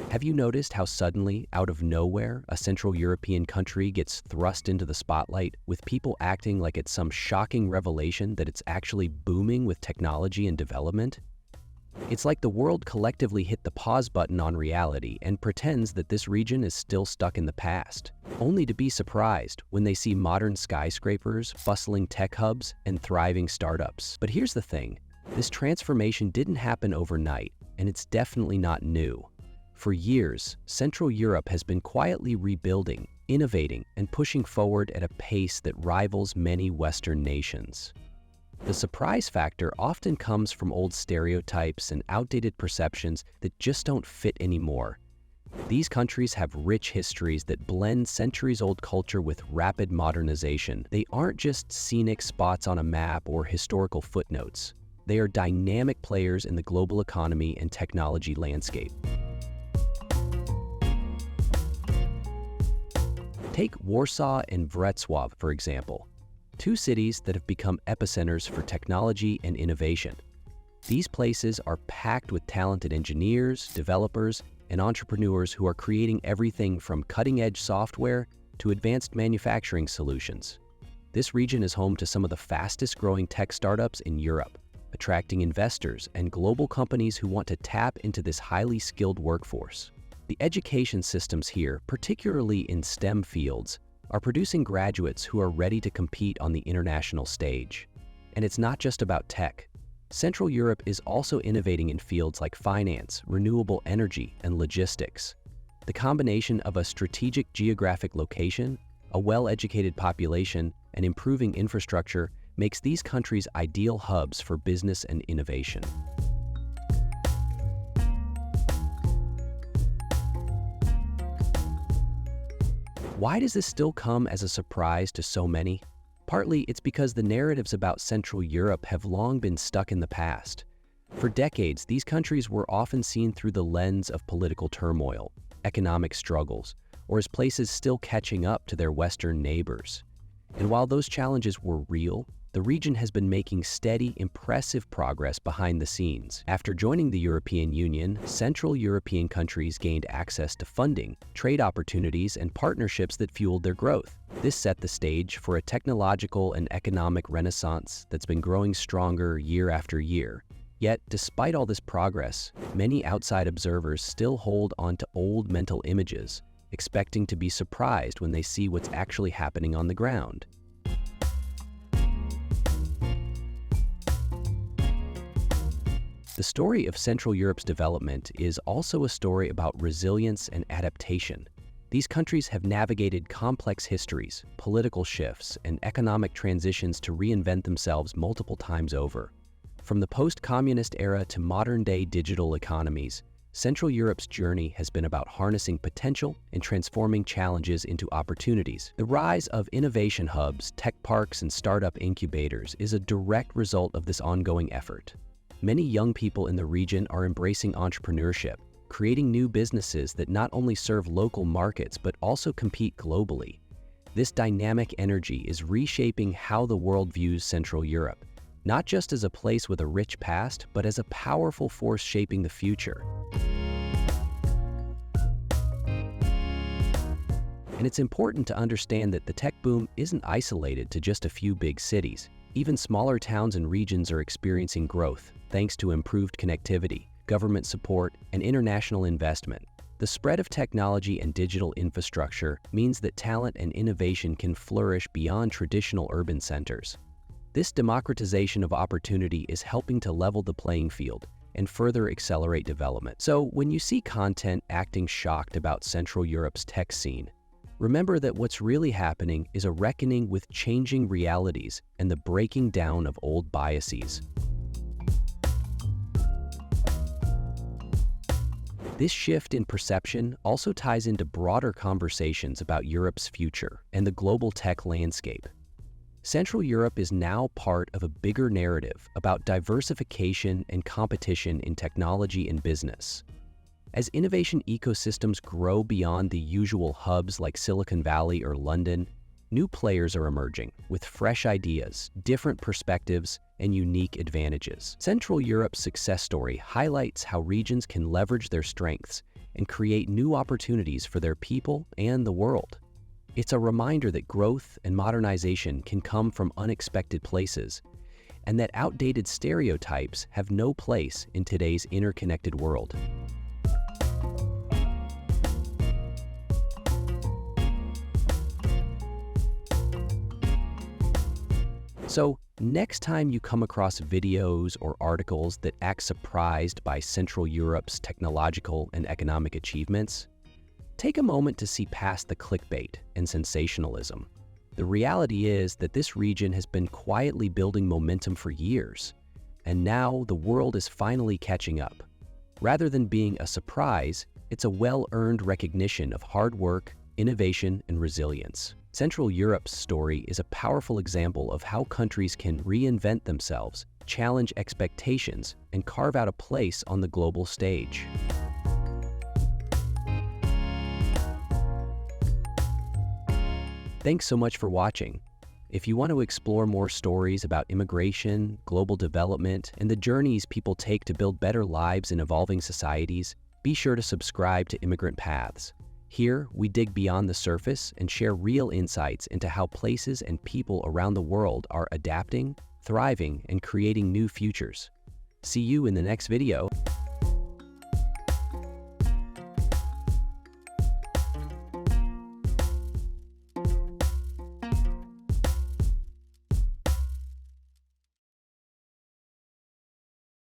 Have you noticed how suddenly, out of nowhere, a Central European country gets thrust into the spotlight, with people acting like it's some shocking revelation that it's actually booming with technology and development? It's like the world collectively hit the pause button on reality and pretends that this region is still stuck in the past, only to be surprised when they see modern skyscrapers, bustling tech hubs, and thriving startups. But here's the thing, this transformation didn't happen overnight, and it's definitely not new. For years, Central Europe has been quietly rebuilding, innovating, and pushing forward at a pace that rivals many Western nations. The surprise factor often comes from old stereotypes and outdated perceptions that just don't fit anymore. These countries have rich histories that blend centuries-old culture with rapid modernization. They aren't just scenic spots on a map or historical footnotes. They are dynamic players in the global economy and technology landscape. Take Warsaw and Wrocław, for example, two cities that have become epicenters for technology and innovation. These places are packed with talented engineers, developers, and entrepreneurs who are creating everything from cutting-edge software to advanced manufacturing solutions. This region is home to some of the fastest-growing tech startups in Europe, attracting investors and global companies who want to tap into this highly skilled workforce. The education systems here, particularly in STEM fields, are producing graduates who are ready to compete on the international stage. And it's not just about tech. Central Europe is also innovating in fields like finance, renewable energy, and logistics. The combination of a strategic geographic location, a well-educated population, and improving infrastructure makes these countries ideal hubs for business and innovation. Why does this still come as a surprise to so many? Partly, it's because the narratives about Central Europe have long been stuck in the past. For decades, these countries were often seen through the lens of political turmoil, economic struggles, or as places still catching up to their Western neighbors. And while those challenges were real, the region has been making steady, impressive progress behind the scenes. After joining the European Union, Central European countries gained access to funding, trade opportunities, and partnerships that fueled their growth. This set the stage for a technological and economic renaissance that's been growing stronger year after year. Yet, despite all this progress, many outside observers still hold on to old mental images, expecting to be surprised when they see what's actually happening on the ground. The story of Central Europe's development is also a story about resilience and adaptation. These countries have navigated complex histories, political shifts, and economic transitions to reinvent themselves multiple times over. From the post-communist era to modern-day digital economies, Central Europe's journey has been about harnessing potential and transforming challenges into opportunities. The rise of innovation hubs, tech parks, and startup incubators is a direct result of this ongoing effort. Many young people in the region are embracing entrepreneurship, creating new businesses that not only serve local markets but also compete globally. This dynamic energy is reshaping how the world views Central Europe, not just as a place with a rich past, but as a powerful force shaping the future. And it's important to understand that the tech boom isn't isolated to just a few big cities. Even smaller towns and regions are experiencing growth, thanks to improved connectivity, government support, and international investment. The spread of technology and digital infrastructure means that talent and innovation can flourish beyond traditional urban centers. This democratization of opportunity is helping to level the playing field and further accelerate development. So when you see content acting shocked about Central Europe's tech scene, remember that what's really happening is a reckoning with changing realities and the breaking down of old biases. This shift in perception also ties into broader conversations about Europe's future and the global tech landscape. Central Europe is now part of a bigger narrative about diversification and competition in technology and business. As innovation ecosystems grow beyond the usual hubs like Silicon Valley or London, new players are emerging with fresh ideas, different perspectives, and unique advantages. Central Europe's success story highlights how regions can leverage their strengths and create new opportunities for their people and the world. It's a reminder that growth and modernization can come from unexpected places, and that outdated stereotypes have no place in today's interconnected world. So, next time you come across videos or articles that act surprised by Central Europe's technological and economic achievements, take a moment to see past the clickbait and sensationalism. The reality is that this region has been quietly building momentum for years, and now the world is finally catching up. Rather than being a surprise, it's a well-earned recognition of hard work, innovation, and resilience. Central Europe's story is a powerful example of how countries can reinvent themselves, challenge expectations, and carve out a place on the global stage. Thanks so much for watching. If you want to explore more stories about immigration, global development, and the journeys people take to build better lives in evolving societies, be sure to subscribe to Immigrant Paths. Here, we dig beyond the surface and share real insights into how places and people around the world are adapting, thriving, and creating new futures. See you in the next video.